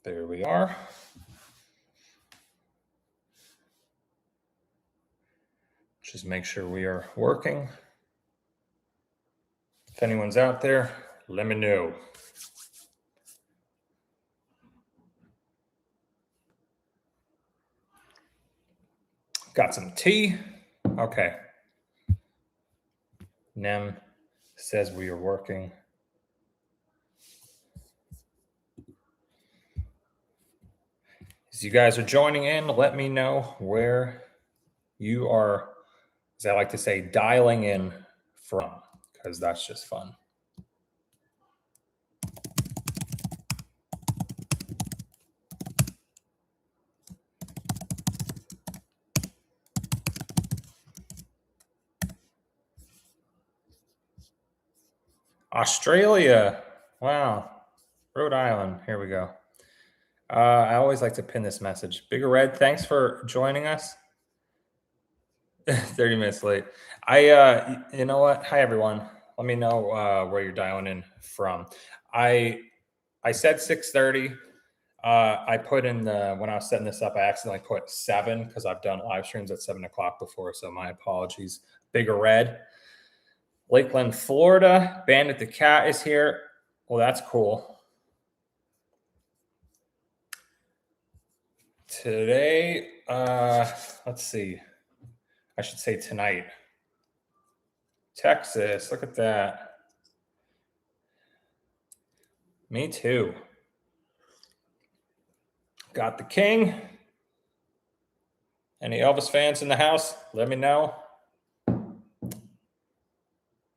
There we are. Just make sure we are working. If anyone's out there, let me know. Got some tea. Okay. Nem says we are working. As you guys are joining in, let me know where you are, as I like to say, dialing in from, because that's just fun. Australia. Wow. Rhode Island. Here we go. I always like to pin this message. Bigger Red, thanks for joining us. 30 minutes late. You know what? Hi, everyone. Let me know where you're dialing in from. I said 6:30. I put in when I was setting this up, I accidentally put 7 because I've done live streams at 7 o'clock before. So my apologies. Bigger Red. Lakeland, Florida. Bandit the Cat is here. Well, that's cool. Today, let's see. I should say tonight. Texas, look at that. Me too. Got the king. Any Elvis fans in the house? Let me know.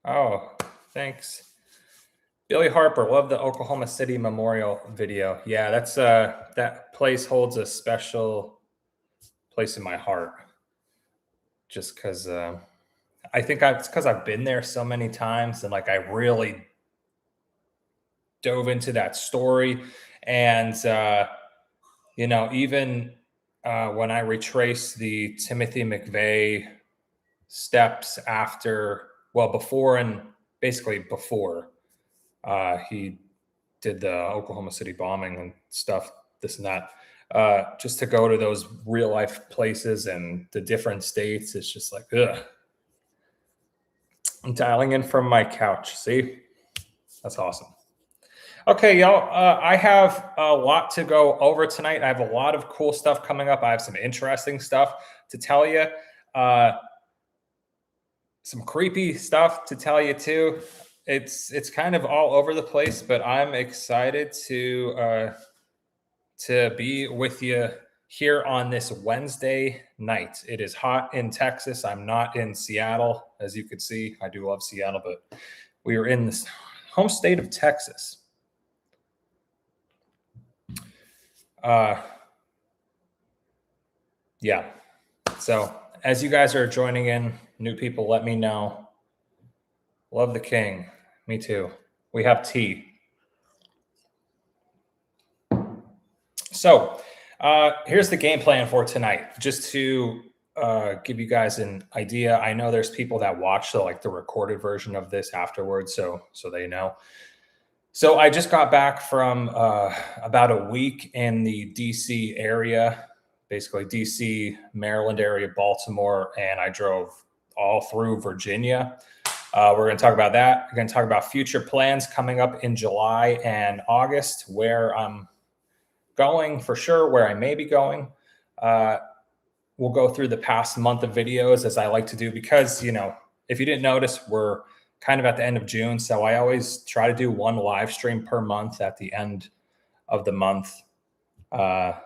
Oh, thanks. Billy Harper, love the Oklahoma City Memorial video. Yeah, that's that place holds a special place in my heart. Just because I think it's because I've been there so many times and like I really dove into that story. And you know, even when I retrace the Timothy McVeigh steps after, well, before and basically before he did the Oklahoma City bombing and stuff, this and that, just to go to those real life places and the different states, it's just like, ugh. I'm dialing in from my couch. See, that's awesome. Okay, y'all, I have a lot to go over tonight. I have a lot of cool stuff coming up. I have some interesting stuff to tell you. Some creepy stuff to tell you too. It's kind of all over the place, but I'm excited to be with you here on this Wednesday night. It is hot in Texas. I'm not in Seattle, as you could see. I do love Seattle, but we are in this home state of Texas. Yeah. So as you guys are joining in, new people, let me know. Love the king. Me too. We have tea. So here's the game plan for tonight. Just to give you guys an idea. I know there's people that watch the recorded version of this afterwards, so they know. So I just got back from about a week in the DC area, basically DC, Maryland area, Baltimore, and I drove all through Virginia. We're going to talk about that. We're going to talk about future plans coming up in July and August, where I'm going for sure, where I may be going. We'll go through the past month of videos as I like to do because, you know, if you didn't notice, we're kind of at the end of June. So I always try to do one live stream per month at the end of the month.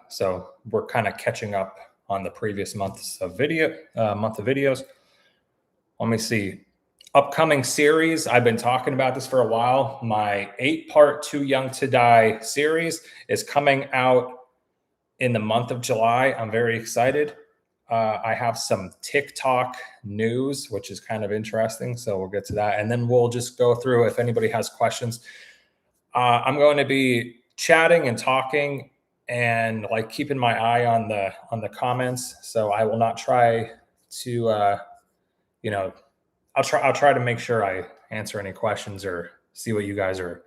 So we're kind of catching up on the previous months of videos. Let me see. Upcoming series. I've been talking about this for a while. My 8-part Too Young to Die series is coming out in the month of July. I'm very excited. I have some TikTok news, which is kind of interesting. So we'll get to that. And then we'll just go through if anybody has questions. I'm going to be chatting and talking and like keeping my eye on the comments. So I will not try to, you know, I'll try to make sure I answer any questions or see what you guys are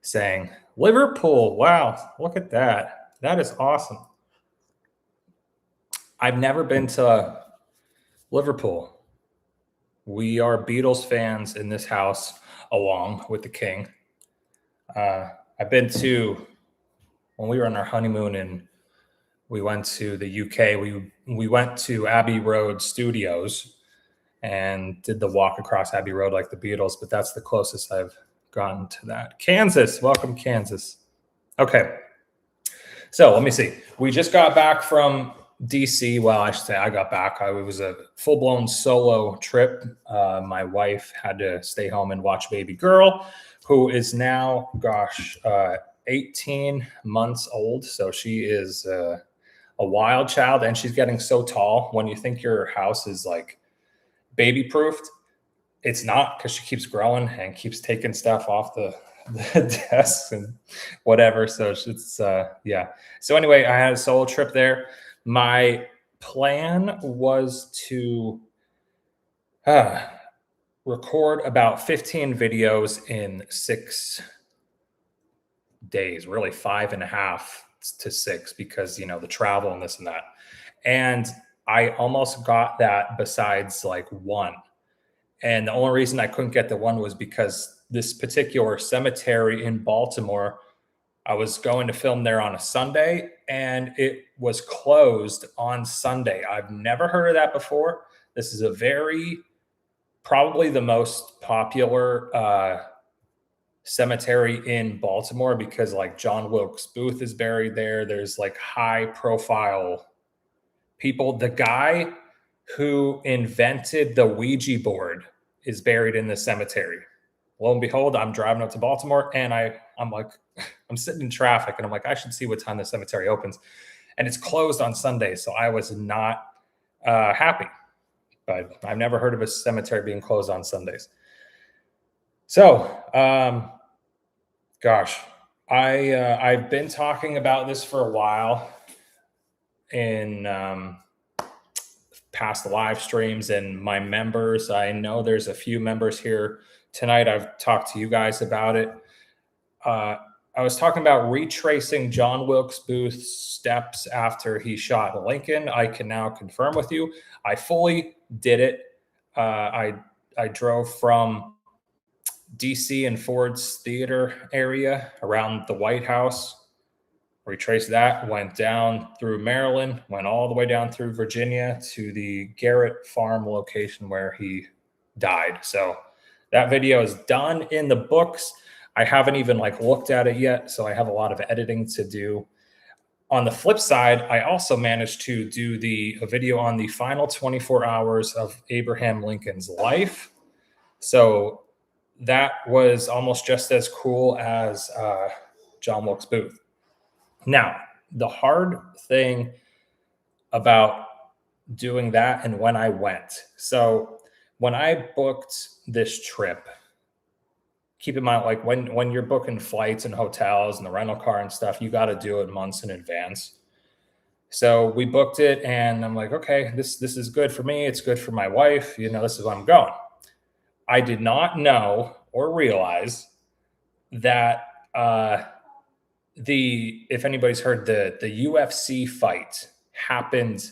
saying. Liverpool. Wow. Look at that. That is awesome. I've never been to Liverpool. We are Beatles fans in this house, along with the King. I've been to when we were on our honeymoon and we went to the UK. We went to Abbey Road Studios and did the walk across Abbey Road like the Beatles, but that's the closest I've gotten to that. Kansas, welcome Kansas. Okay, so let me see. We just got back from DC. Well, I should say I got back. It was a full-blown solo trip. My wife had to stay home and watch baby girl, who is now, 18 months old. So she is a wild child, and she's getting so tall. When you think your house is like baby proofed, it's not, because she keeps growing and keeps taking stuff off the desks and whatever. So it's yeah. So anyway, I had a solo trip there. My plan was to record about 15 videos in 6 days, really 5.5 to 6, because the travel and this and that. And I almost got that besides like one. And the only reason I couldn't get the one was because this particular cemetery in Baltimore, I was going to film there on a Sunday and it was closed on Sunday. I've never heard of that before. This is probably the most popular cemetery in Baltimore, because like John Wilkes Booth is buried there. There's like high profile people. The guy who invented the Ouija board is buried in the cemetery. Lo and behold, I'm driving up to Baltimore and I'm like, I'm sitting in traffic and I'm like, I should see what time the cemetery opens. And it's closed on Sunday. So I was not happy, but I've never heard of a cemetery being closed on Sundays. So, I've been talking about this for a while in past live streams, and my members, I know there's a few members here tonight. I've talked to you guys about it. I was talking about retracing John Wilkes Booth's steps after he shot Lincoln. I can now confirm with you, I fully did it. I drove from DC and Ford's Theater area around the White House, retraced that, went down through Maryland, went all the way down through Virginia to the Garrett Farm location where he died. So that video is done in the books. I haven't even looked at it yet, so I have a lot of editing to do. On the flip side, I also managed to do a video on the final 24 hours of Abraham Lincoln's life. So that was almost just as cool as John Wilkes Booth. Now, the hard thing about doing that and when I went. So when I booked this trip, keep in mind, when you're booking flights and hotels and the rental car and stuff, you got to do it months in advance. So we booked it and I'm like, okay, this is good for me. It's good for my wife. This is where I'm going. I did not know or realize that if anybody's heard, the UFC fight happened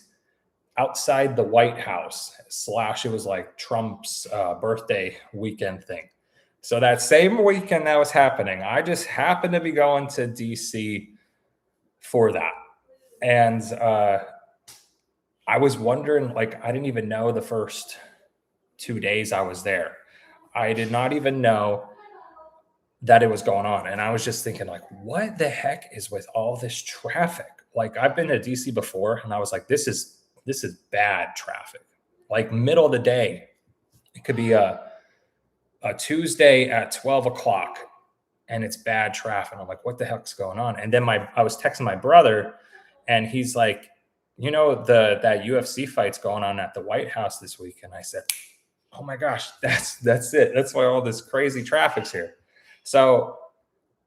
outside the White House / it was like Trump's birthday weekend thing. So that same weekend that was happening, I just happened to be going to DC for that. And I was wondering, I didn't even know the first 2 days I was there. I did not even know that it was going on. And I was just thinking, what the heck is with all this traffic? I've been to DC before and I was like, this is bad traffic. Middle of the day, it could be a Tuesday at 12 o'clock and it's bad traffic. I'm like, what the heck's going on? And then I was texting my brother and he's like, that UFC fight's going on at the White House this week. And I said, oh my gosh, that's it. That's why all this crazy traffic's here. So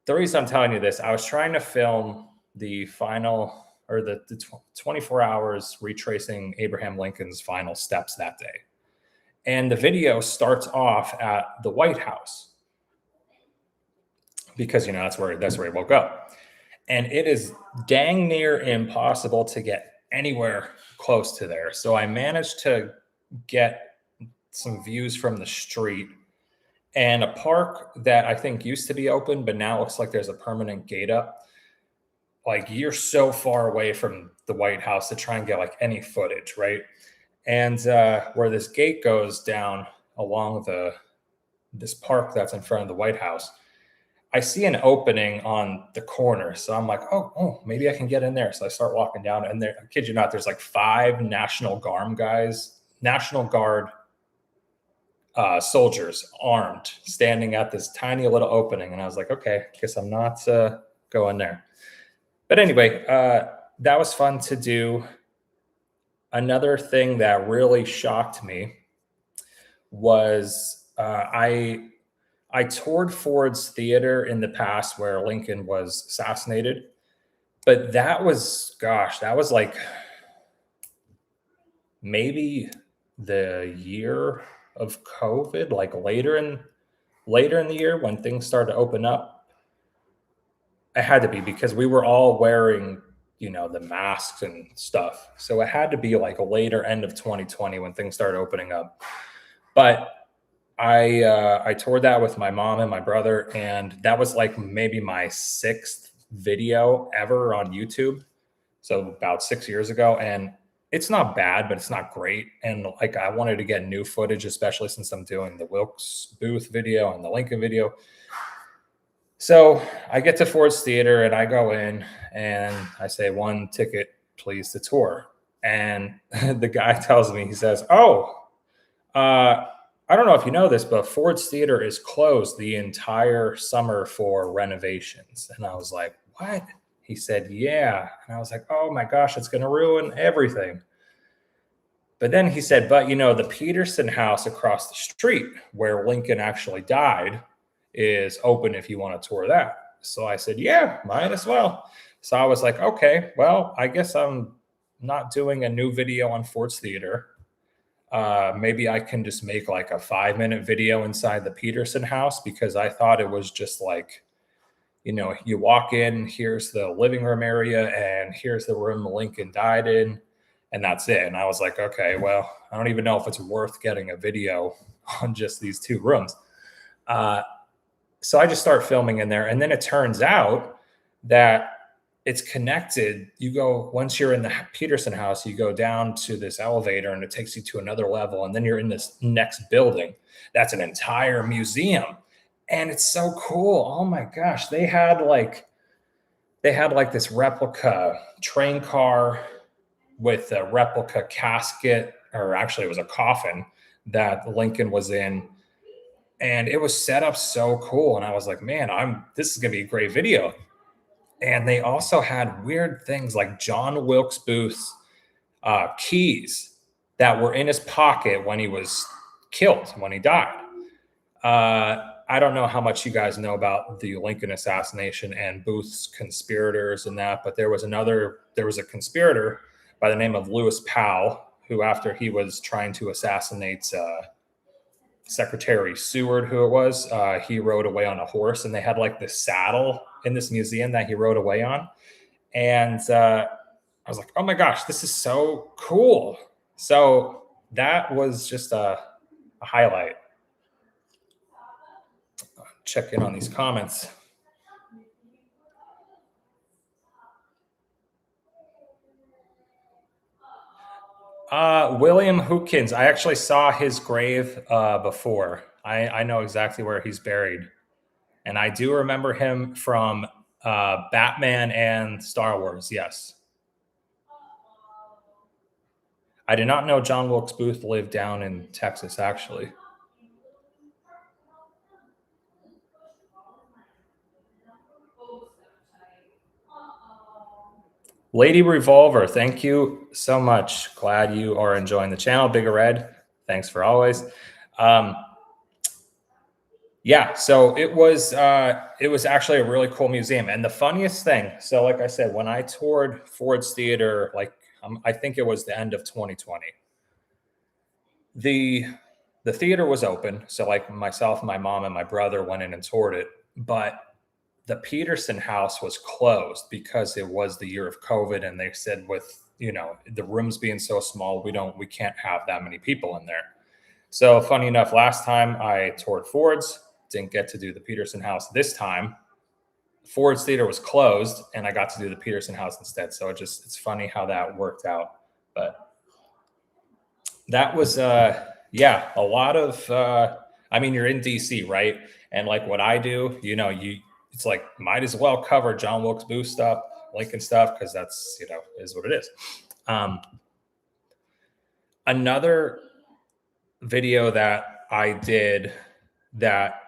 the reason I'm telling you this, I was trying to film the final or the 24 hours retracing Abraham Lincoln's final steps that day. And the video starts off at the White House because, that's where he woke up. and it is dang near impossible to get anywhere close to there. So I managed to get some views from the street and a park that I think used to be open, but now looks like there's a permanent gate up. Like you're so far away from the White House to try and get like any footage, right? And where this gate goes down along this park that's in front of the White House, I see an opening on the corner. So I'm like, oh, maybe I can get in there. So I start walking down, and there, I kid you not, there's like 5 National Guard soldiers armed standing at this tiny little opening. And I was like, okay, guess I'm not going there. But anyway, that was fun to do. Another thing that really shocked me was I toured Ford's Theater in the past where Lincoln was assassinated, but that was like maybe the year of COVID, like later in the year when things started to open up. It had to be because we were all wearing, the masks and stuff. So it had to be like a later end of 2020 when things started opening up. But I toured that with my mom and my brother, and that was like maybe my 6th video ever on YouTube. So about 6 years ago, and it's not bad, but it's not great. And like I wanted to get new footage, especially since I'm doing the Wilkes Booth video and the Lincoln video. So I get to Ford's Theater and I go in and I say, 1 ticket, please, to tour. And the guy tells me, he says, I don't know if you know this, but Ford's Theater is closed the entire summer for renovations. And I was like, what? He said, yeah. And I was like, oh my gosh, it's going to ruin everything. But then he said, but the Peterson House across the street where Lincoln actually died is open if you want to tour that. So I said, yeah, might as well. So I was like, okay, well, I guess I'm not doing a new video on Ford's Theater. Maybe I can just make like a 5-minute video inside the Peterson House, because I thought it was just like, you walk in, here's the living room area, and here's the room Lincoln died in, and that's it. And I was like, okay, well, I don't even know if it's worth getting a video on just these 2 rooms. So I just start filming in there, and then it turns out that it's connected. You go, once you're in the Peterson House, you go down to this elevator and it takes you to another level. And then you're in this next building. That's an entire museum. And it's so cool. Oh my gosh. They had like this replica train car with a replica casket, or actually it was a coffin that Lincoln was in. And it was set up so cool. And I was like, man, this is going to be a great video. And they also had weird things like John Wilkes Booth's keys that were in his pocket when he was killed, when he died. I don't know how much you guys know about the Lincoln assassination and Booth's conspirators and that, but there was a conspirator by the name of Lewis Powell, who, after he was trying to assassinate Secretary Seward, who it was, he rode away on a horse, and they had like this saddle in this museum that he rode away on. And I was like, oh my gosh, this is so cool. So that was just a highlight. Check in on these comments. William Hookins. I actually saw his grave before. I know exactly where he's buried. And I do remember him from Batman and Star Wars, yes. I did not know John Wilkes Booth lived down in Texas, actually. Lady Revolver, thank you so much. Glad you are enjoying the channel. Bigger Red, thanks for always. Yeah, so it was actually a really cool museum. And the funniest thing, so like I said, when I toured Ford's Theater, I think it was the end of 2020, the theater was open. So like myself, my mom, and my brother went in and toured it. But the Peterson house was closed because it was the year of COVID, and they said with the rooms being so small, we can't have that many people in there. So funny enough, last time I toured Ford's, didn't get to do the Peterson house. This time, Ford's theater was closed, and I got to do the Peterson house instead. So it's funny how that worked out. But that was a lot of I mean, you're in DC, right? And like what I do, it's like might as well cover John Wilkes Booth stuff, Lincoln stuff, because that's is what it is. Another video that I did that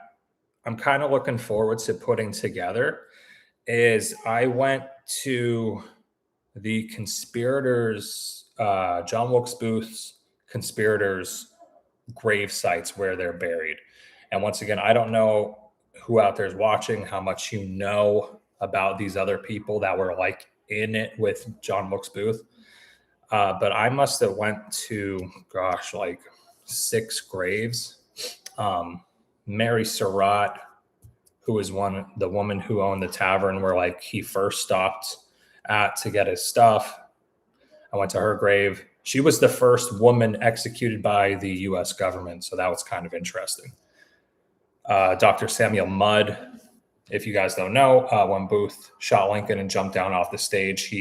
I'm kind of looking forward to putting together is I went to the conspirators, John Wilkes Booth's conspirators' grave sites where they're buried. And once again, I don't know who out there is watching, how much you know about these other people that were like in it with John Wilkes Booth. But I must have went to, like 6 graves. Mary Surratt, who was the woman who owned the tavern where like he first stopped at to get his stuff. I went to her grave. She was the first woman executed by the U.S. government, so that was kind of interesting. Dr. Samuel Mudd, if you guys don't know, when Booth shot Lincoln and jumped down off the stage,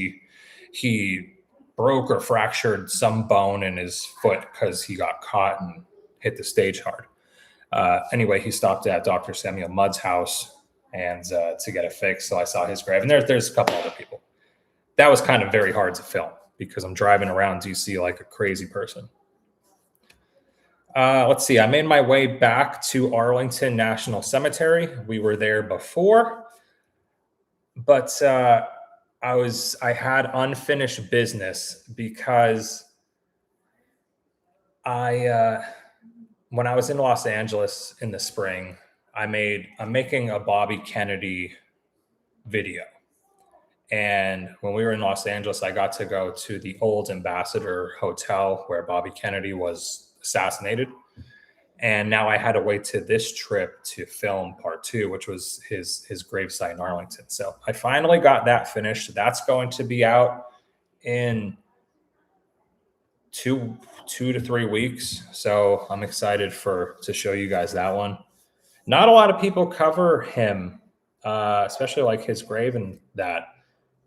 he broke or fractured some bone in his foot because he got caught and hit the stage hard. Anyway, he stopped at Dr. Samuel Mudd's house and to get it fixed. So I saw his grave, and there's a couple other people. That was kind of very hard to film because I'm driving around DC like a crazy person. Let's see. I made my way back to Arlington National Cemetery. We were there before, but I had unfinished business because when I was in Los Angeles in the spring, I'm making a Bobby Kennedy video. And when we were in Los Angeles, I got to go to the old Ambassador Hotel where Bobby Kennedy was assassinated. And now I had to wait to this trip to film part 2, which was his gravesite in Arlington. So I finally got that finished. That's going to be out in two to 3 weeks. So I'm excited to show you guys that one. Not a lot of people cover him, especially like his grave and that.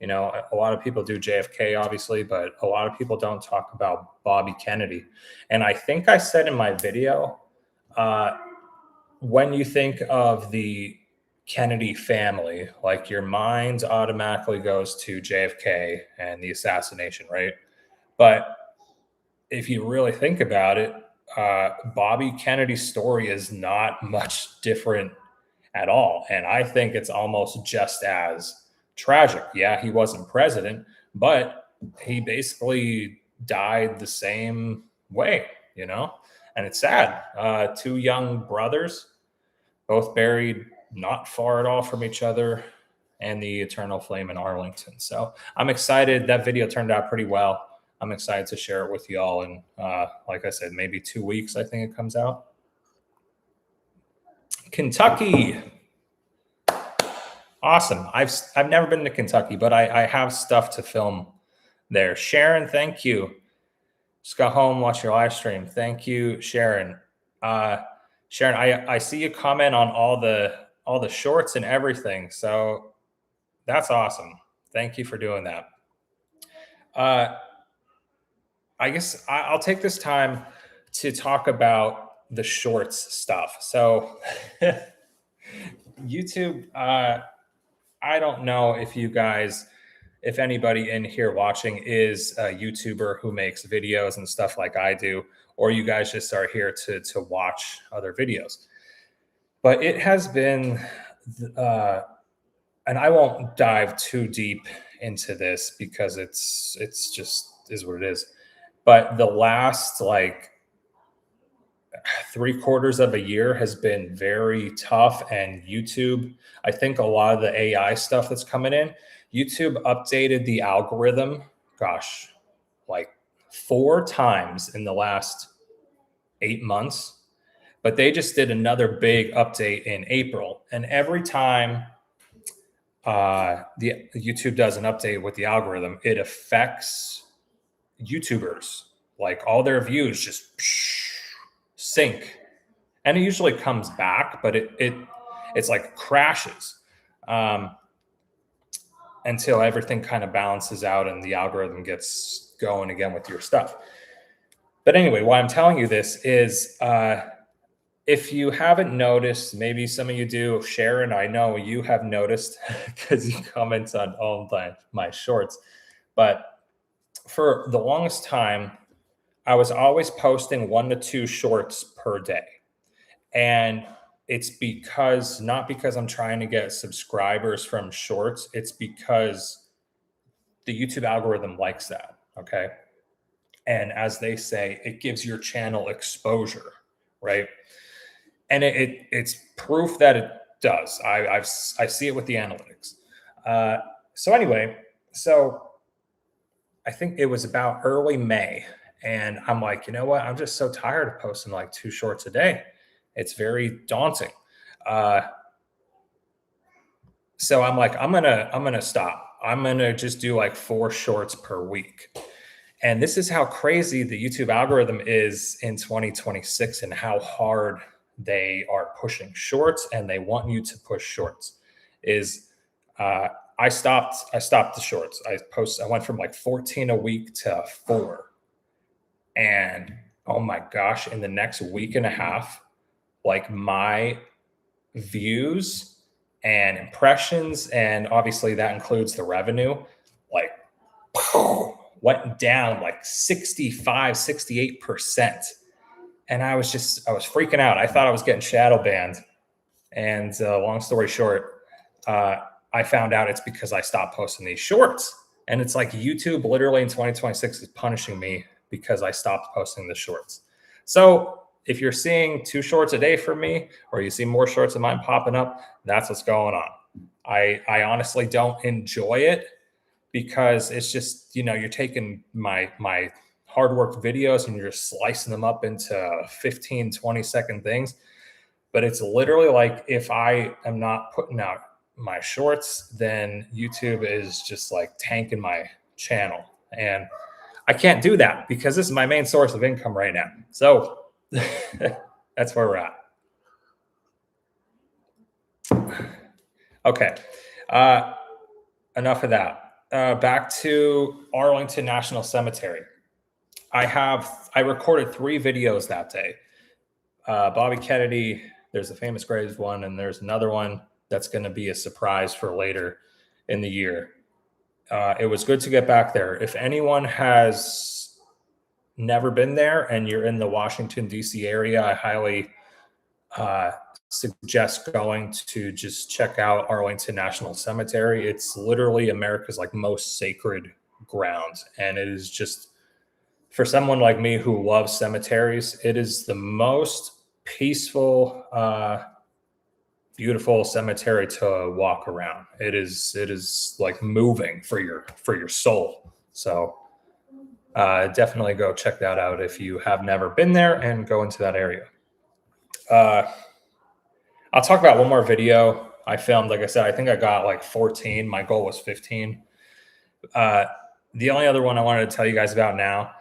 A lot of people do JFK, obviously, but a lot of people don't talk about Bobby Kennedy. And I think I said in my video, when you think of the Kennedy family, like your mind automatically goes to JFK and the assassination, right? But if you really think about it, Bobby Kennedy's story is not much different at all. And I think it's almost just as tragic. Yeah, he wasn't president, but he basically died the same way, and it's sad. 2 young brothers, both buried not far at all from each other, and the eternal flame in Arlington. So I'm excited. That video turned out pretty well. I'm excited to share it with y'all. And like I said, maybe 2 weeks, I think it comes out. Kentucky. Awesome. I've never been to Kentucky, but I have stuff to film there. Sharon, thank you. Just got home, watch your live stream. Thank you, Sharon. Sharon, I see you comment on all the shorts and everything. So that's awesome. Thank you for doing that. I guess I'll take this time to talk about the shorts stuff. So YouTube, I don't know if anybody in here watching is a YouTuber who makes videos and stuff like I do, or you guys just are here to watch other videos. But it has been, and I won't dive too deep into this because it's just is what it is. But the last 3/4 of a year has been very tough. And YouTube, I think a lot of the AI stuff that's coming in, YouTube updated the algorithm, like 4 times in the last 8 months. But they just did another big update in April. And every time the YouTube does an update with the algorithm, it affects YouTubers. Like all their views just sink, and it usually comes back, but it's like crashes until everything kind of balances out and the algorithm gets going again with your stuff. But anyway, why I'm telling you this is if you haven't noticed, maybe some of you do. Sharon, I know you have noticed because you comment on all my shorts. But for the longest time, I was always posting 1 to 2 shorts per day. And it's because, not because I'm trying to get subscribers from shorts, it's because the YouTube algorithm likes that. Okay. And as they say, it gives your channel exposure, right? And it's proof that it does. I see it with the analytics. So anyway, so I think it was about early May, and I'm like, you know what? I'm just so tired of posting like 2 shorts a day. It's very daunting. So I'm like, I'm gonna stop. I'm gonna just do like 4 shorts per week. And this is how crazy the YouTube algorithm is in 2026 and how hard they are pushing shorts, and they want you to push shorts. Is I stopped the shorts. I went from like 14 a week to 4. And oh my gosh, in the next week and a half, like my views and impressions, and obviously that includes the revenue, like went down like 65, 68%. And I was freaking out. I thought I was getting shadow banned. And long story short, I found out it's because I stopped posting these shorts. And it's like YouTube literally in 2026 is punishing me because I stopped posting the shorts. So if you're seeing 2 shorts a day from me, or you see more shorts of mine popping up, that's what's going on. I honestly don't enjoy it, because it's just, you're taking my hard work videos and you're just slicing them up into 15, 20-second things. But it's literally like, if I am not putting out my shorts, then YouTube is just like tanking my channel. And I can't do that because this is my main source of income right now. So that's where we're at. Okay. Enough of that. Back to Arlington National Cemetery. I recorded 3 videos that day. Bobby Kennedy, there's a famous graves one, and there's another one that's going to be a surprise for later in the year. It was good to get back there. If anyone has never been there and you're in the Washington, D.C. area, I highly suggest going to just check out Arlington National Cemetery. It's literally America's like most sacred ground. And it is just, for someone like me who loves cemeteries, it is the most peaceful, beautiful cemetery to walk around. It is like moving for your soul. So definitely go check that out if you have never been there, and go into that area. I'll talk about one more video I filmed. Like I said, I think I got like 14. My goal was 15. The only other one I wanted to tell you guys about now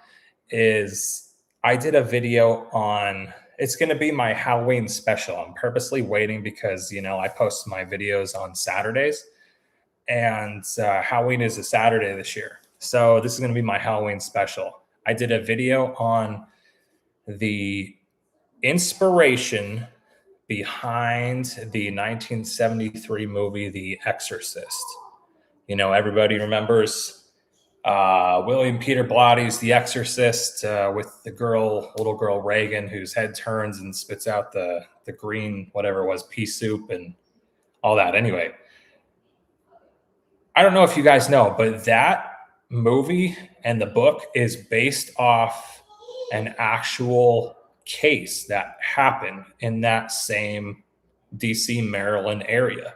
is I did a video on, it's going to be my Halloween special. I'm purposely waiting because, I post my videos on Saturdays, and Halloween is a Saturday this year. So this is going to be my Halloween special. I did a video on the inspiration behind the 1973 movie, The Exorcist. Everybody remembers William Peter Blatty's The Exorcist, with the little girl Reagan, whose head turns and spits out the green, whatever it was, pea soup and all that. Anyway, I don't know if you guys know, but that movie and the book is based off an actual case that happened in that same DC, Maryland area.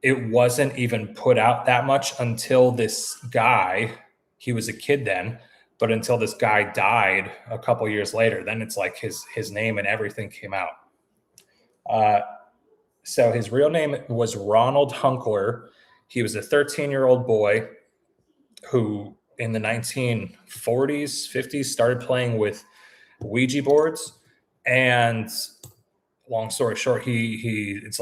It wasn't even put out that much until this guy, he was a kid then, but until this guy died a couple years later, then it's like his name and everything came out. So his real name was Ronald Hunkler. He was a 13-year-old boy who in the 1940s, 50s started playing with Ouija boards. And long story short, it's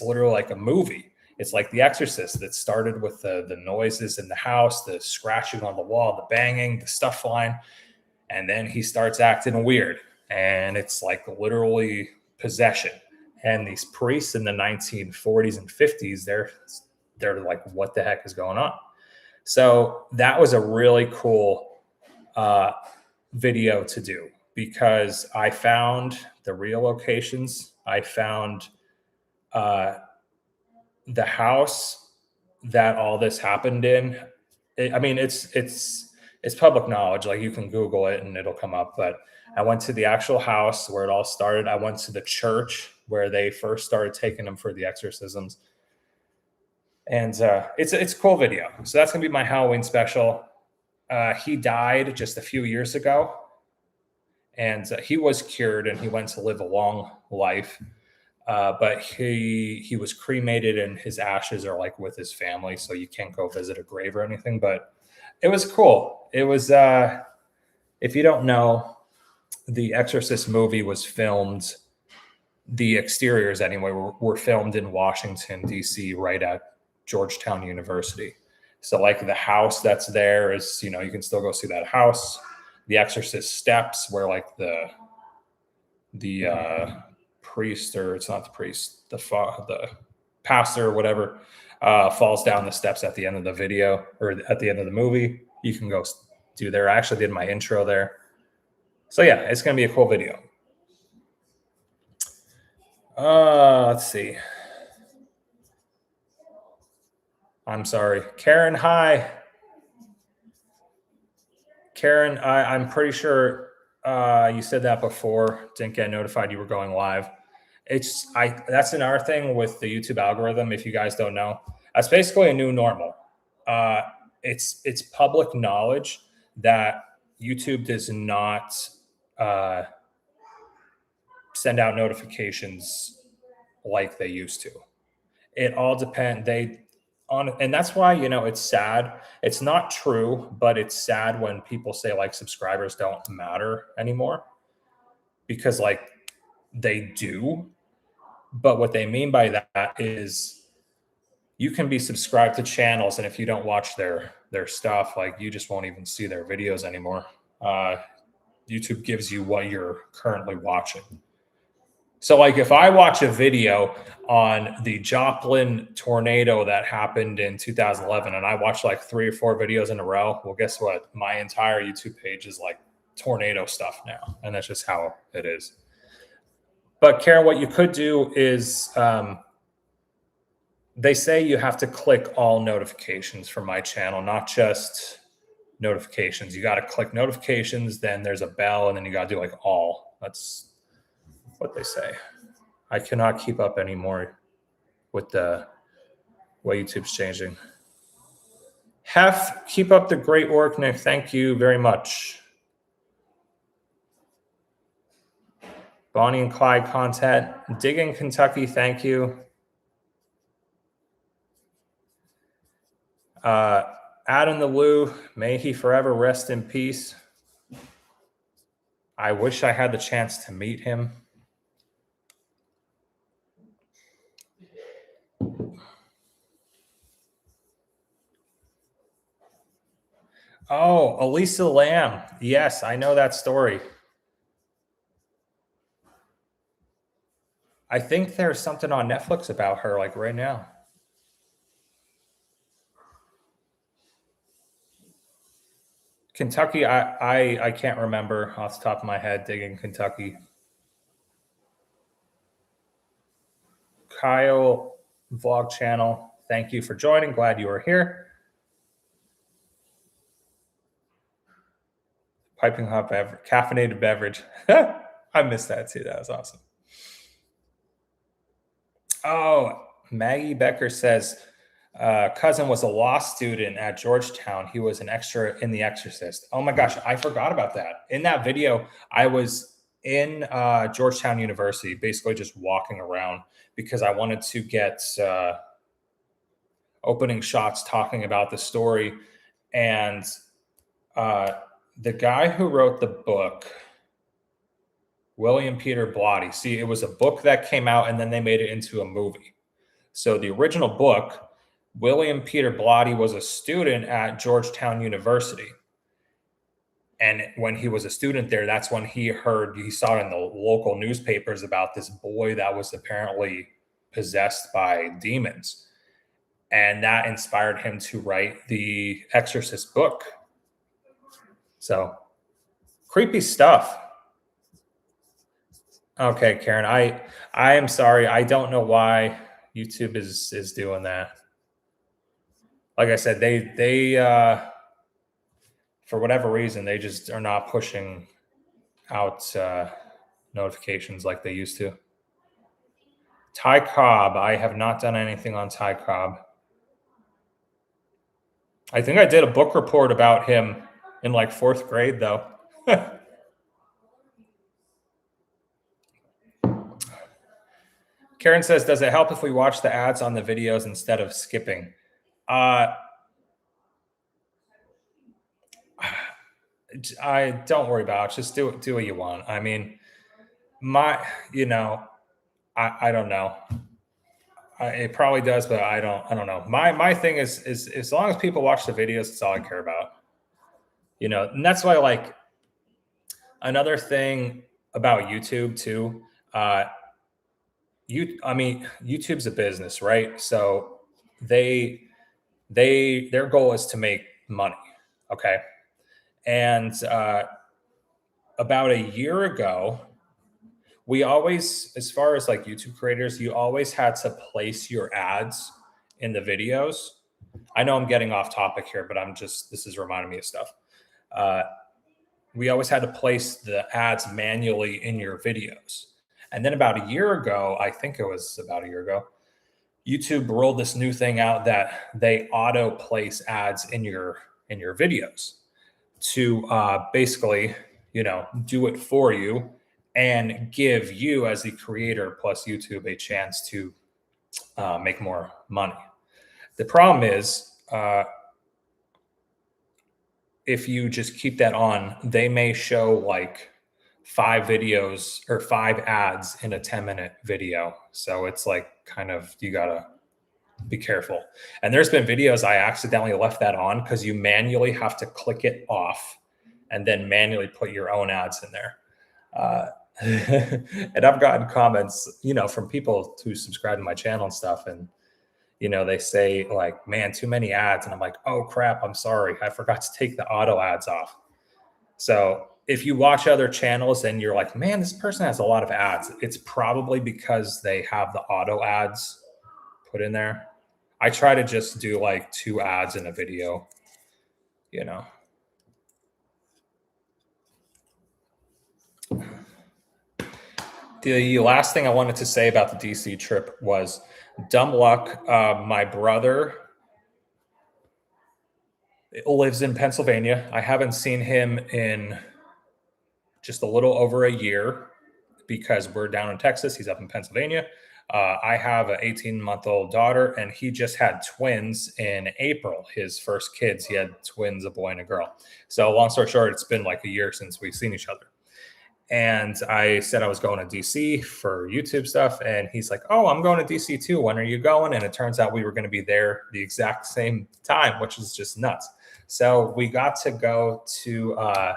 literally like a movie. It's like The Exorcist that started with the noises in the house, the scratching on the wall, the banging, the stuff flying, and then he starts acting weird, and it's like literally possession. And these priests in the 1940s and 50s, they're like, what the heck is going on? So that was a really cool video to do, because I found the real locations. I found the house that all this happened in. It's public knowledge. Like, you can Google it and it'll come up. But I went to the actual house where it all started. I went to the church where they first started taking them for the exorcisms. And it's a cool video. So that's gonna be my Halloween special. He died just a few years ago, and he was cured and he went to live a long life. But he was cremated and his ashes are like with his family, so you can't go visit a grave or anything. But it was cool. It was if you don't know, the Exorcist movie was filmed. The exteriors, anyway, were filmed in Washington, D.C., right at Georgetown University. So like the house that's there is, you can still go see that house. The Exorcist steps where like the priest, or it's not the priest, the pastor or whatever, falls down the steps at the end of the video, or at the end of the movie. You can go do there. I actually did my intro there. So yeah, it's going to be a cool video. Let's see. I'm sorry. Karen, hi. Karen, I'm pretty sure you said that before. Didn't get notified you were going live. That's another thing with the YouTube algorithm. If you guys don't know, that's basically a new normal. It's public knowledge that YouTube does not send out notifications like they used to. It all depends. And that's why, it's sad. It's not true, but it's sad when people say like subscribers don't matter anymore, because like they do. But what they mean by that is you can be subscribed to channels, and if you don't watch their stuff, like, you just won't even see their videos anymore. YouTube gives you what you're currently watching. So like if I watch a video on the Joplin tornado that happened in 2011 and I watch like 3 or 4 videos in a row, well, guess what? My entire YouTube page is like tornado stuff now. And that's just how it is. But Karen, what you could do is they say you have to click all notifications for my channel, not just notifications. You got to click notifications, then there's a bell, and then you got to do like all. That's what they say. I cannot keep up anymore with the way YouTube's changing. Hef, keep up the great work, Nick. Thank you very much. Bonnie and Clyde content. Digging Kentucky, thank you. Adam the Lou, may he forever rest in peace. I wish I had the chance to meet him. Oh, Elisa Lamb. Yes, I know that story. I think there's something on Netflix about her, like right now. Kentucky, I can't remember off the top of my head. Digging Kentucky. Kyle Vlog Channel, thank you for joining. Glad you are here. Piping hot beverage, caffeinated beverage. I missed that too. That was awesome. Oh, Maggie Becker says, cousin was a law student at Georgetown. He was an extra in The Exorcist. Oh my gosh, I forgot about that. In that video, I was in Georgetown University, basically just walking around because I wanted to get opening shots talking about the story. And the guy who wrote the book, William Peter Blatty, see, it was a book that came out and then they made it into a movie. So the original book, William Peter Blatty was a student at Georgetown University. And when he was a student there, that's when he saw in the local newspapers about this boy that was apparently possessed by demons. And that inspired him to write the Exorcist book. So creepy stuff. Okay, Karen, I am sorry. I don't know why YouTube is doing that. Like I said, they for whatever reason, they just are not pushing out notifications like they used to. Ty Cobb, I have not done anything on Ty Cobb. I think I did a book report about him in like 4th grade, though. Karen says, does it help if we watch the ads on the videos instead of skipping? I don't worry about it. Just do what you want. I mean, I don't know. It probably does, but I don't know. My thing is as long as people watch the videos, it's all I care about. And that's why, like, another thing about YouTube too, YouTube's a business, right? So their goal is to make money. Okay. And about a year ago, we always, as far as like YouTube creators, you always had to place your ads in the videos. I know I'm getting off topic here, but this is reminding me of stuff. We always had to place the ads manually in your videos. And then about a year ago, I think it was about a year ago, YouTube rolled this new thing out that they auto place ads in your videos to basically, do it for you and give you as the creator plus YouTube a chance to make more money. The problem is if you just keep that on, they may show like 5 videos or 5 ads in a 10-minute video. So it's like kind of, you gotta be careful. And there's been videos I accidentally left that on because you manually have to click it off and then manually put your own ads in there. And I've gotten comments, from people who subscribe to my channel and stuff. And, they say like, man, too many ads. And I'm like, oh crap, I'm sorry. I forgot to take the auto ads off. So if you watch other channels and you're like, man, this person has a lot of ads, it's probably because they have the auto ads put in there. I try to just do like 2 ads in a video, The last thing I wanted to say about the DC trip was dumb luck. My brother lives in Pennsylvania. I haven't seen him in just a little over a year because we're down in Texas. He's up in Pennsylvania. I have an 18-month-old daughter, and he just had twins in April, his first kids. He had twins, a boy and a girl. So long story short, it's been like a year since we've seen each other. And I said I was going to DC for YouTube stuff. And he's like, oh, I'm going to DC too. When are you going? And it turns out we were going to be there the exact same time, which is just nuts. So we got to go to a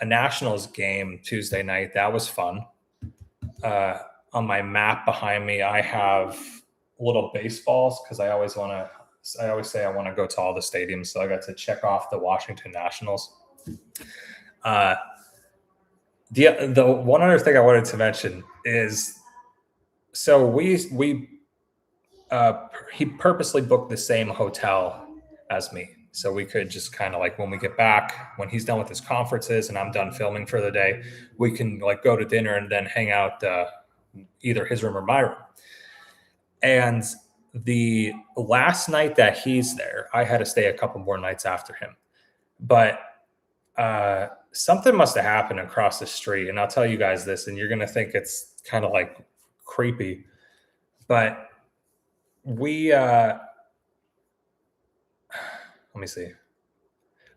Nationals game Tuesday night. That was fun. On my map behind me, I have little baseballs because I always say I want to go to all the stadiums. So I got to check off the Washington Nationals. The one other thing I wanted to mention is, so he purposely booked the same hotel as me. So we could just kind of like, when we get back, when he's done with his conferences and I'm done filming for the day, we can like go to dinner and then hang out either his room or my room. And the last night that he's there, I had to stay a couple more nights after him. But something must have happened across the street, and I'll tell you guys this, and you're gonna think it's kind of like creepy, but we let me see.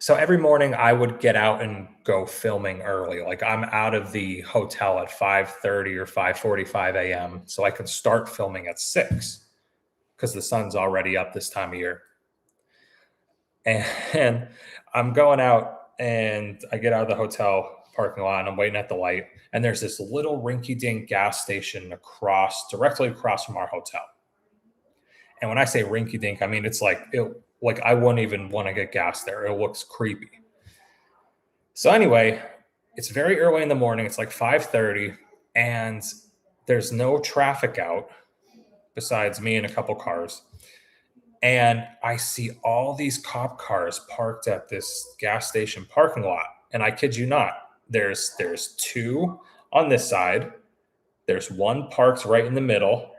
So every morning I would get out and go filming early. Like I'm out of the hotel at 5:30 or 5:45 a.m. so I can start filming at 6 because the sun's already up this time of year. And I'm going out and I get out of the hotel parking lot and I'm waiting at the light. And there's this little rinky dink gas station directly across from our hotel. And when I say rinky dink, I mean it's like I wouldn't even want to get gas there. It looks creepy. So anyway, it's very early in the morning. It's like 5:30, and there's no traffic out besides me and a couple cars. And I see all these cop cars parked at this gas station parking lot. And I kid you not, there's two on this side, there's one parked right in the middle,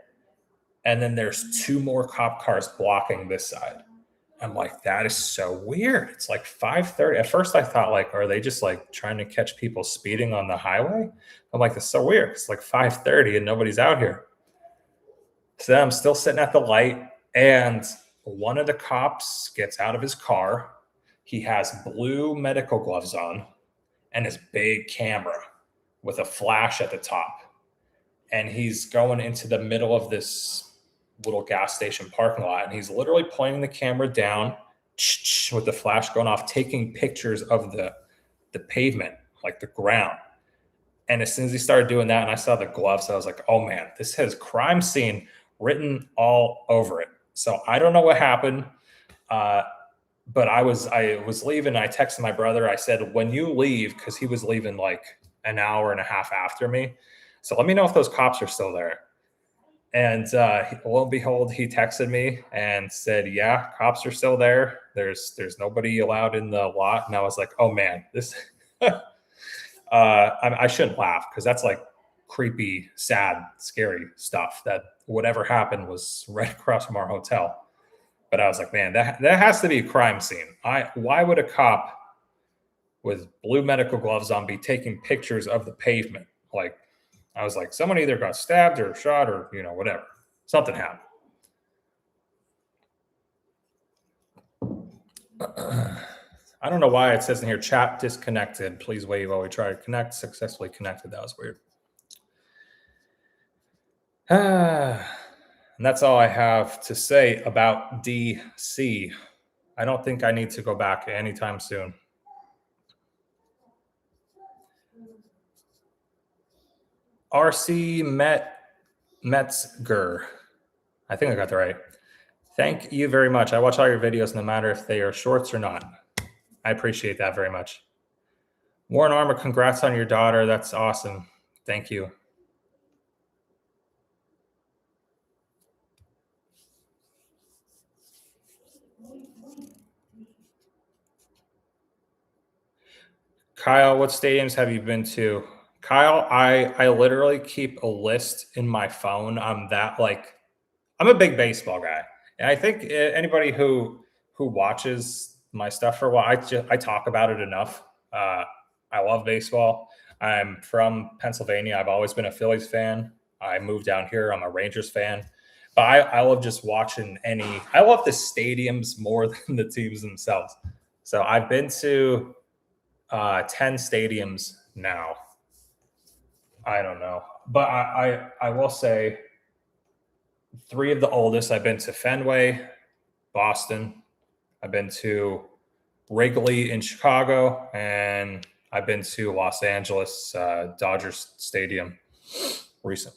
and then there's two more cop cars blocking this side. I'm like, that is so weird. It's like 5:30. At first I thought like, are they just like trying to catch people speeding on the highway? I'm like, that's so weird. It's like 5:30 and nobody's out here. So then I'm still sitting at the light, and one of the cops gets out of his car. He has blue medical gloves on and his big camera with a flash at the top. And he's going into the middle of this little gas station parking lot, and he's literally pointing the camera down with the flash going off, taking pictures of the pavement, like the ground. And as soon as he started doing that and I saw the gloves, I was like, oh man, this has crime scene written all over it. So I don't know what happened, but I was leaving. I texted my brother. I said, when you leave, because he was leaving like an hour and a half after me, so let me know if those cops are still there. And lo and behold, he texted me and said, yeah, cops are still there. There's nobody allowed in the lot. And I was like, oh man, this I shouldn't laugh because that's like creepy, sad, scary stuff. That whatever happened was right across from our hotel. But I was like, man, that has to be a crime scene. Why would a cop with blue medical gloves on be taking pictures of the pavement? Like, I was like, someone either got stabbed or shot or, whatever. Something happened. I don't know why it says in here, chat disconnected. Please wait while we try to connect. Successfully connected. That was weird. And that's all I have to say about DC. I don't think I need to go back anytime soon. RC Metzger. I think I got that right. Thank you very much. I watch all your videos, no matter if they are shorts or not. I appreciate that very much. Warren Armour, congrats on your daughter. That's awesome. Thank you. Kyle, what stadiums have you been to? Kyle, I literally keep a list in my phone. I'm a big baseball guy. And I think anybody who watches my stuff for a while, I talk about it enough. I love baseball. I'm from Pennsylvania. I've always been a Phillies fan. I moved down here. I'm a Rangers fan. But I love just watching I love the stadiums more than the teams themselves. So I've been to 10 stadiums now. I don't know. But I will say 3 of the oldest. I've been to Fenway, Boston. I've been to Wrigley in Chicago, and I've been to Los Angeles Dodgers Stadium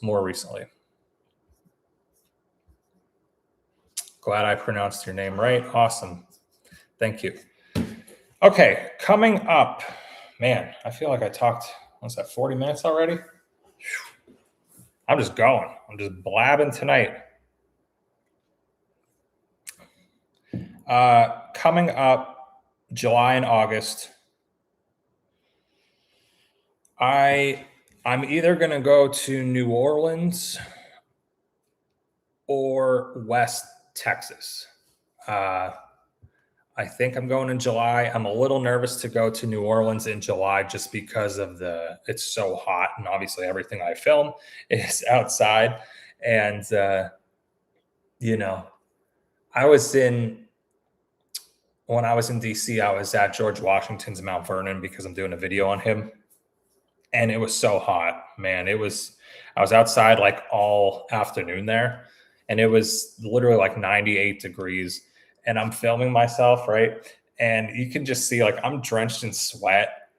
more recently. Glad I pronounced your name right. Awesome. Thank you. Okay, coming up, man, I feel like I talked, what's that, 40 minutes already? I'm just going. I'm just blabbing tonight. Coming up July and August, I'm either going to go to New Orleans or West Texas. I think I'm going in July. I'm a little nervous to go to New Orleans in July just because of it's so hot, and obviously everything I film is outside. And you know, I was in when I was in DC, I was at George Washington's Mount Vernon because I'm doing a video on him, and it was so hot, man. I was outside like all afternoon there, and it was literally like 98 degrees, and I'm filming myself, right? And you can just see like I'm drenched in sweat,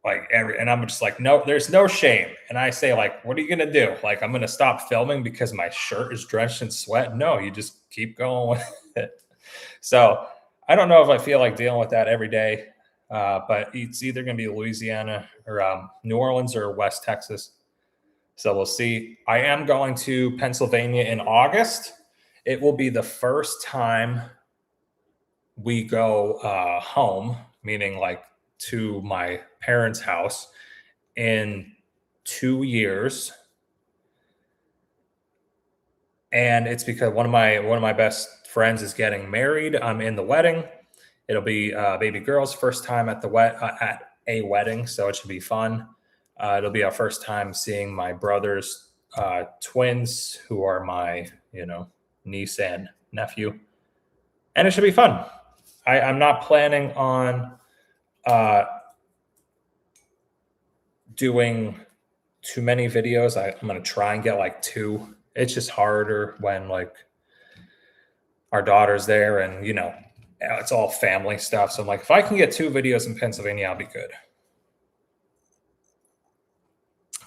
and I'm just like, no, there's no shame. And I say, like, what are you gonna do? Like, I'm gonna stop filming because my shirt is drenched in sweat? No, you just keep going with it. So I don't know if I feel like dealing with that every day, but it's either going to be Louisiana or New Orleans or West Texas. So we'll see. I am going to Pennsylvania in August. It will be the first time we go home, meaning like to my parents' house, in 2 years. And it's because one of my best friends is getting married. I'm in the wedding. It'll be baby girl's first time at at a wedding, so it should be fun. It'll be our first time seeing my brother's twins, who are my niece and nephew, and it should be fun. I'm not planning on doing too many videos. I'm going to try and get like 2. It's just harder when like our daughter's there, and it's all family stuff. So I'm like, if I can get 2 videos in Pennsylvania, I'll be good.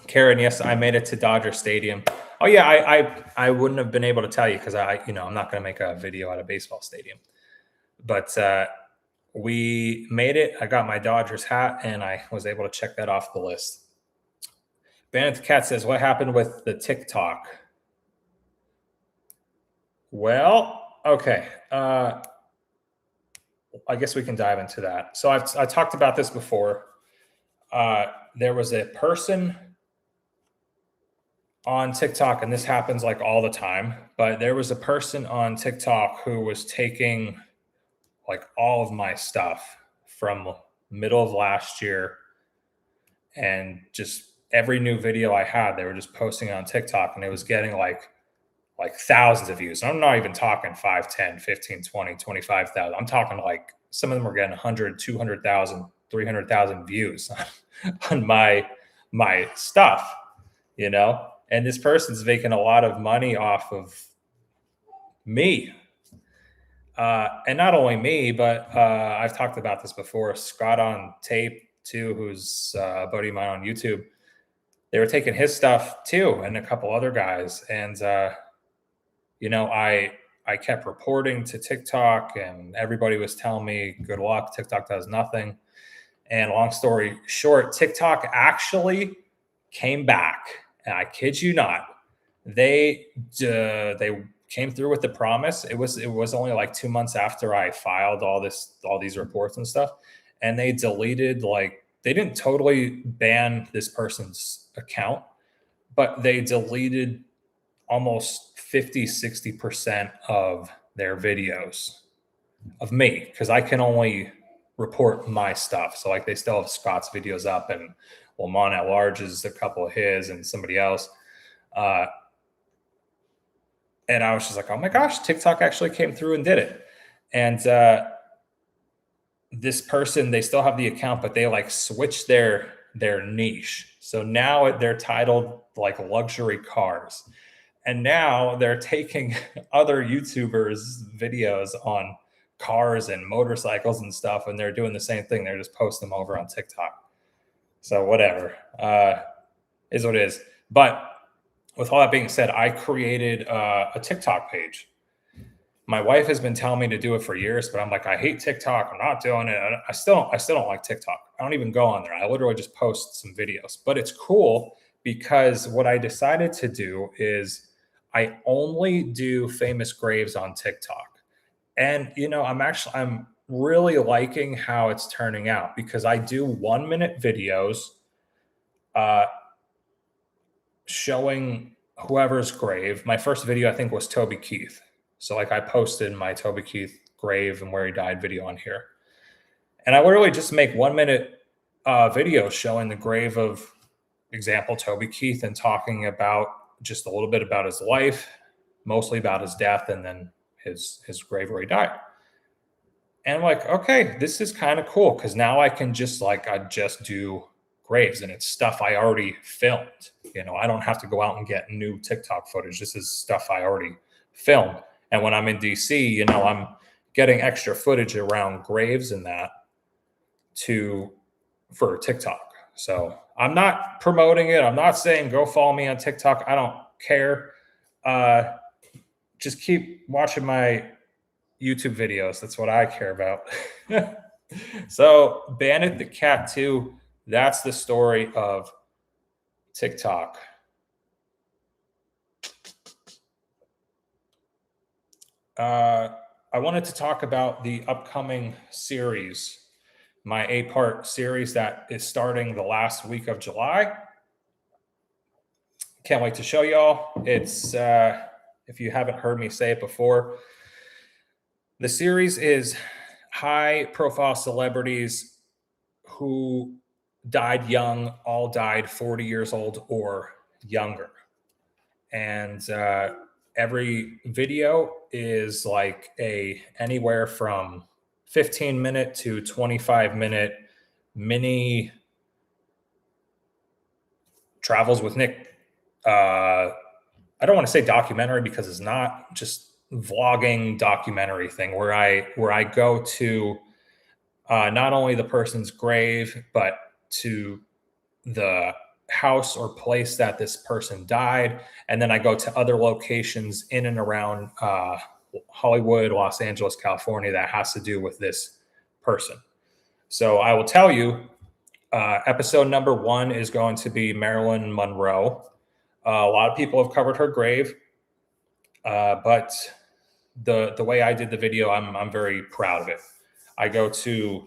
Karen, yes, I made it to Dodger Stadium. Oh yeah, I wouldn't have been able to tell you because I'm not going to make a video at a baseball stadium. But we made it. I got my Dodgers hat, and I was able to check that off the list. Bandit the Cat says, what happened with the TikTok? Well, okay. I guess we can dive into that. So I talked about this before. There was a person on TikTok, and this happens like all the time, but there was a person on TikTok who was taking like all of my stuff from middle of last year, and just every new video I had, they were just posting on TikTok, and it was getting like thousands of views. I'm not even talking 5, 10, 15, 20, 25,000. I'm talking like some of them were getting 100, 200,000, 300,000 views on my stuff, and this person's making a lot of money off of me. And not only me, but I've talked about this before. Scott on Tape too, who's a buddy of mine on YouTube. They were taking his stuff too, and a couple other guys. And I kept reporting to TikTok, and everybody was telling me, good luck. TikTok does nothing. And long story short, TikTok actually came back. And I kid you not, they came through with the promise. It was only like 2 months after I filed all these reports and stuff, and they deleted, like, they didn't totally ban this person's account, but they deleted almost 50-60% of their videos of me, because I can only report my stuff. So like they still have Scott's videos up, and Lamont at Large is a couple of his and somebody else. And I was just like, oh my gosh, TikTok actually came through and did it. And this person, they still have the account, but they like switched their niche. So now they're titled like luxury cars. And now they're taking other YouTubers' videos on cars and motorcycles and stuff, and they're doing the same thing. They're just posting them over on TikTok. So whatever, is what it is. But with all that being said, I created a TikTok page. My wife has been telling me to do it for years, but I'm like, I hate TikTok. I'm not doing it. I still don't like TikTok. I don't even go on there. I literally just post some videos. But it's cool because what I decided to do is I only do famous graves on TikTok. And I'm really liking how it's turning out, because I do 1-minute videos showing whoever's grave. My first video, I think, was Toby Keith. So like I posted my Toby Keith grave and where he died video on here. And I literally just make 1 minute video showing the grave of, example, Toby Keith, and talking about just a little bit about his life, mostly about his death, and then his grave where he died. And I'm like, okay, this is kind of cool because now I can just I just do graves, and it's stuff I already filmed. I don't have to go out and get new TikTok footage. This is stuff I already filmed. And when I'm in DC, I'm getting extra footage around graves and that for TikTok. So I'm not promoting it. I'm not saying go follow me on TikTok. I don't care. Just keep watching my YouTube videos. That's what I care about. So Bandit the Cat 2, that's the story of TikTok. I wanted to talk about the upcoming series, my 8-part series that is starting the last week of July. Can't wait to show y'all. It's, if you haven't heard me say it before, the series is high-profile celebrities who died young, all died 40 years old or younger. And every video is anywhere from 15-minute to 25-minute mini travels with Nick. I don't want to say documentary because it's not, just vlogging documentary thing where I go to not only the person's grave, but to the house or place that this person died. And then I go to other locations in and around Hollywood, Los Angeles, California, that has to do with this person. So I will tell you, episode number 1 is going to be Marilyn Monroe. A lot of people have covered her grave, but the way I did the video, I'm very proud of it. I go to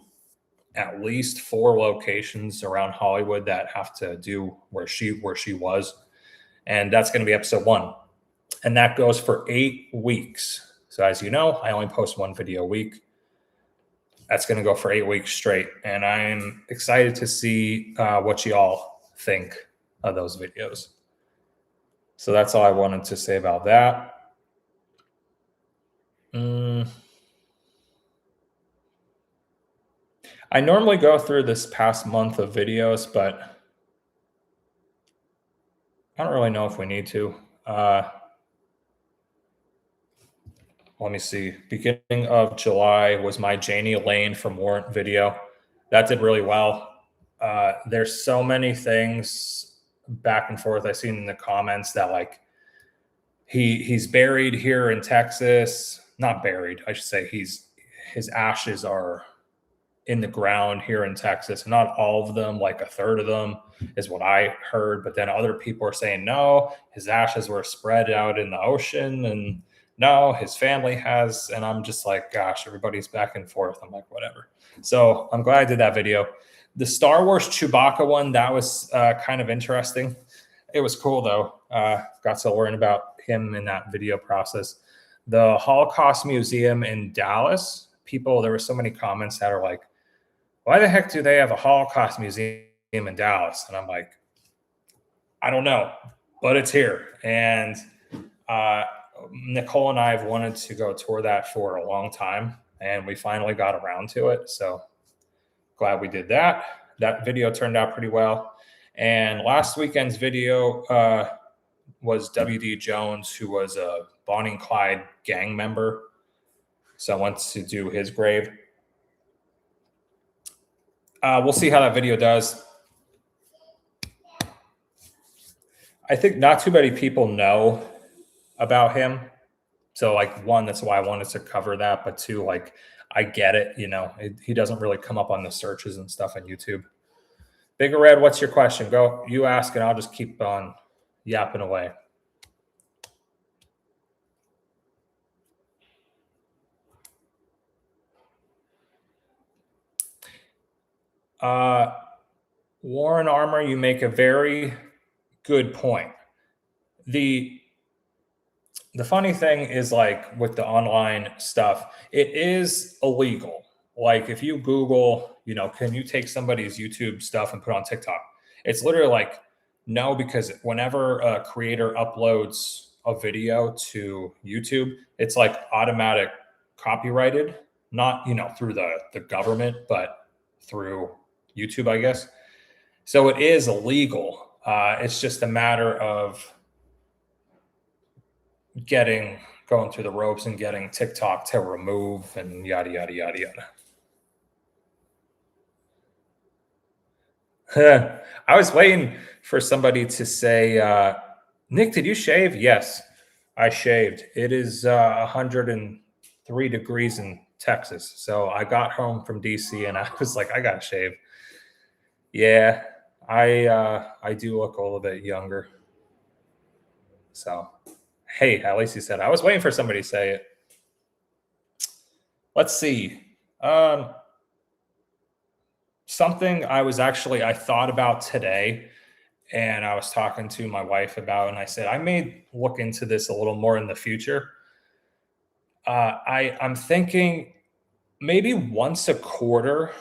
at least 4 locations around Hollywood that have to do where she was, and that's going to be episode 1, and that goes for 8 weeks. So as you know, I only post 1 video a week. That's going to go for 8 weeks straight, and I'm excited to see what you all think of those videos. So that's all I wanted to say about that. I normally go through this past month of videos, but I don't really know if we need to. Let me see. Beginning of July was my Janie Lane from Warrant video. That did really well. There's so many things back and forth I've seen in the comments that he's buried here in Texas. Not buried, I should say. His ashes are in the ground here in Texas. Not all of them, like a third of them is what I heard. But then other people are saying, no, his ashes were spread out in the ocean, and no, his family has. And I'm just like, gosh, everybody's back and forth. I'm like, whatever. So I'm glad I did that video. The Star Wars Chewbacca one, that was kind of interesting. It was cool, though. Got to learn about him in that video process. The Holocaust Museum in Dallas, there were so many comments that are like, why the heck do they have a Holocaust museum in Dallas? And I'm like, I don't know, but it's here. And Nicole and I have wanted to go tour that for a long time, and we finally got around to it. So glad we did that. That video turned out pretty well. And last weekend's video was W.D. Jones, who was a Bonnie and Clyde gang member. So I went to do his grave. We'll see how that video does. I think not too many people know about him. So one, that's why I wanted to cover that. But two, I get it. He doesn't really come up on the searches and stuff on YouTube. Bigger Red, what's your question? Go, you ask, and I'll just keep on yapping away. Warren Armour, you make a very good point. the funny thing is, like, with the online stuff, it is illegal. Like, if you Google, can you take somebody's YouTube stuff and put it on TikTok? It's literally like, no, because whenever a creator uploads a video to YouTube, it's like automatic copyrighted, not, through the government, but through YouTube, I guess. So it is illegal. It's just a matter of going through the ropes and getting TikTok to remove and yada yada yada yada. I was waiting for somebody to say, Nick, did you shave? Yes, I shaved. It is 103 degrees in Texas. So I got home from DC and I was like, I gotta shave. Yeah, I do look a little bit younger. So hey, at least you said it. I was waiting for somebody to say it. Let's see. Um, Something I thought about today, and I was talking to my wife about, and I said I may look into this a little more in the future. I'm thinking maybe once a quarter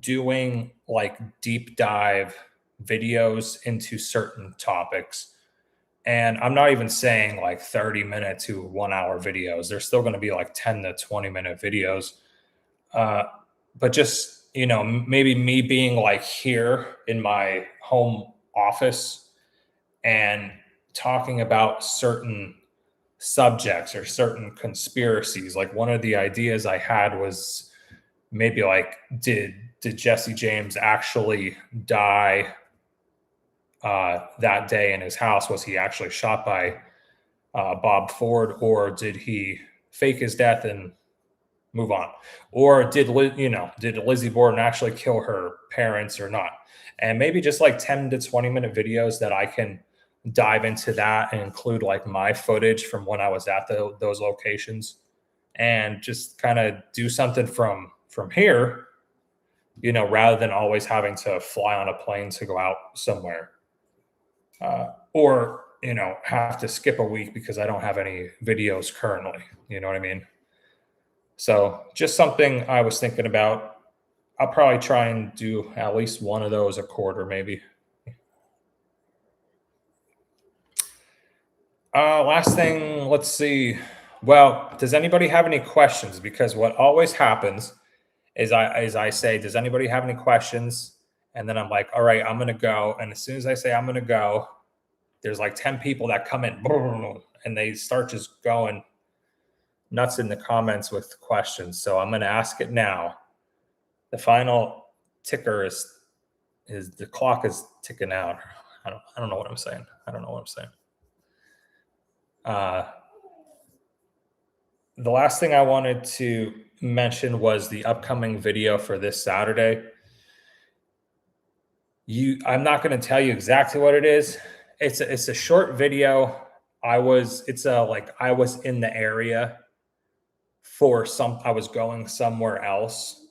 doing like deep dive videos into certain topics. And I'm not even saying like 30-minute to 1 hour videos. They're still going to be like 10 to 20-minute videos. Uh, but just, maybe me being like here in my home office and talking about certain subjects or certain conspiracies. Like one of the ideas I had was maybe like, did Jesse James actually die that day in his house? Was he actually shot by Bob Ford, or did he fake his death and move on? Or did Lizzie Borden actually kill her parents or not? And maybe just like 10 to 20-minute videos that I can dive into that and include like my footage from when I was at those locations, and just kind of do something from here, rather than always having to fly on a plane to go out somewhere, or have to skip a week because I don't have any videos currently. You know what I mean? So just something I was thinking about. I'll probably try and do at least one of those a quarter, maybe. Last thing, let's see. Well, does anybody have any questions? Because what always happens is I say, does anybody have any questions? And then I'm like, all right, I'm gonna go. And as soon as I say I'm gonna go, there's like 10 people that come in and they start just going nuts in the comments with questions. So I'm gonna ask it now. The final ticker is the clock is ticking out. I don't know what I'm saying. I don't know what I'm saying. The last thing I wanted to mention was the upcoming video for this Saturday. I'm not going to tell you exactly what it is. It's a short video. I was in the area I was going somewhere else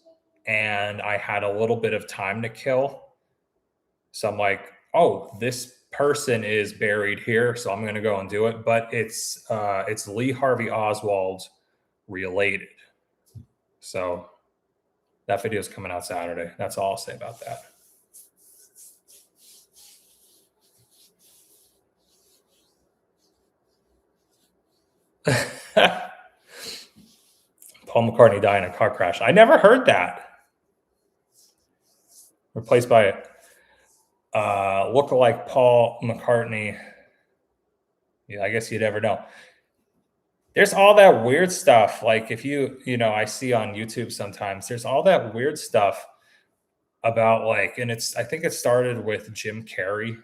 and I had a little bit of time to kill. So I'm like, oh, this person is buried here, so I'm going to go and do it. But it's Lee Harvey Oswald related. So that video is coming out Saturday. That's all I'll say about that. Paul McCartney died in a car crash. I never heard that. Replaced by lookalike Paul McCartney. Yeah, I guess you'd never know. There's all that weird stuff. Like if I see on YouTube sometimes, there's all that weird stuff about and I think it started with Jim Carrey,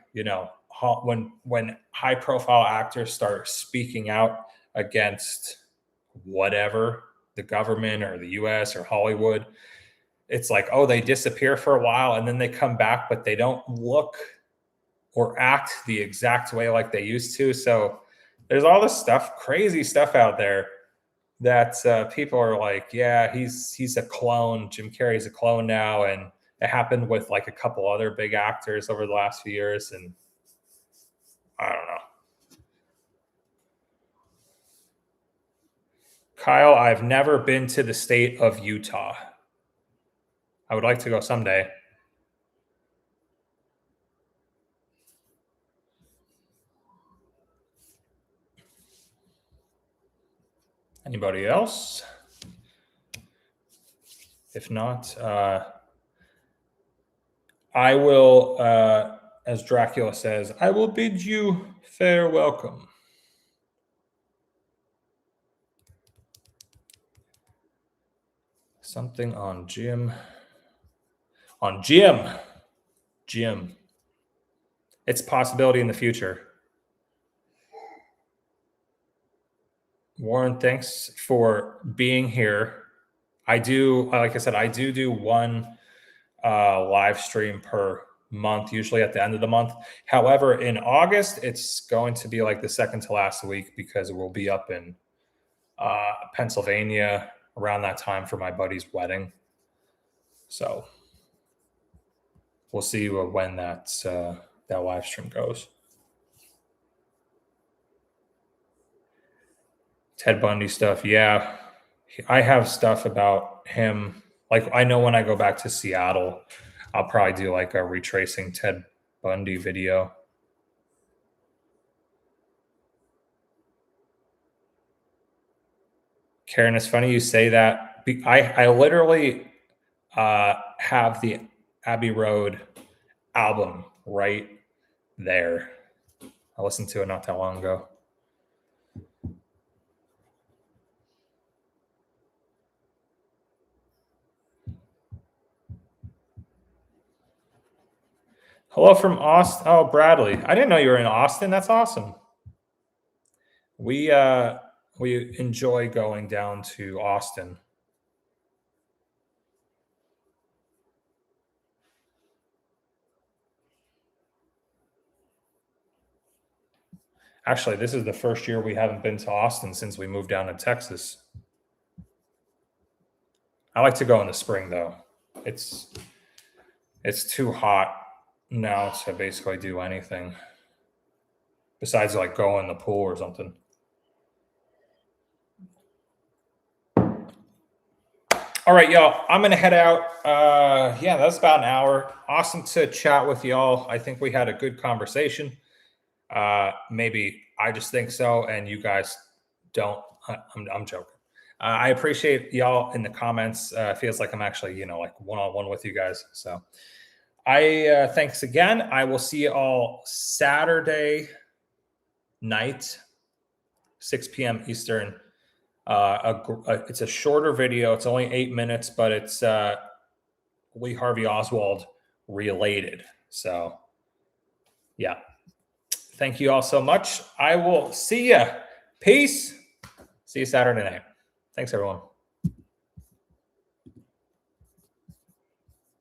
when high profile actors start speaking out against whatever, the government or the US or Hollywood, it's like, oh, they disappear for a while and then they come back, but they don't look or act the exact way like they used to. So there's all this stuff, crazy stuff out there that people are like, yeah, he's a clone. Jim Carrey's a clone now. And it happened with like a couple other big actors over the last few years. And I don't know. Kyle, I've never been to the state of Utah. I would like to go someday. Anybody else? If not, I will, as Dracula says, I will bid you fair welcome. Something on Jim. On Jim. Jim. It's a possibility in the future. Warren, thanks for being here. I do, like I said, I do one live stream per month, usually at the end of the month. However, in August, it's going to be like the second to last week because we'll be up in Pennsylvania around that time for my buddy's wedding. So we'll see when that live stream goes. Ted Bundy stuff. Yeah, I have stuff about him. Like, I know when I go back to Seattle, I'll probably do like a retracing Ted Bundy video. Karen, it's funny you say that. I literally have the Abbey Road album right there. I listened to it not that long ago. Hello from Austin. Oh, Bradley. I didn't know you were in Austin. That's awesome. We enjoy going down to Austin. Actually, this is the first year we haven't been to Austin since we moved down to Texas. I like to go in the spring though. It's too hot now to basically do anything besides like go in the pool or something. All right, y'all. I'm gonna head out. Yeah, that's about an hour. Awesome to chat with y'all. I think we had a good conversation. Maybe I just think so, and you guys don't. I'm joking. I appreciate y'all in the comments. Feels like I'm actually, like one-on-one with you guys. So thanks again. I will see you all Saturday night, 6 p.m. Eastern. It's a shorter video. It's only 8 minutes, but it's Lee Harvey Oswald related. So, yeah. Thank you all so much. I will see you. Peace. See you Saturday night. Thanks, everyone.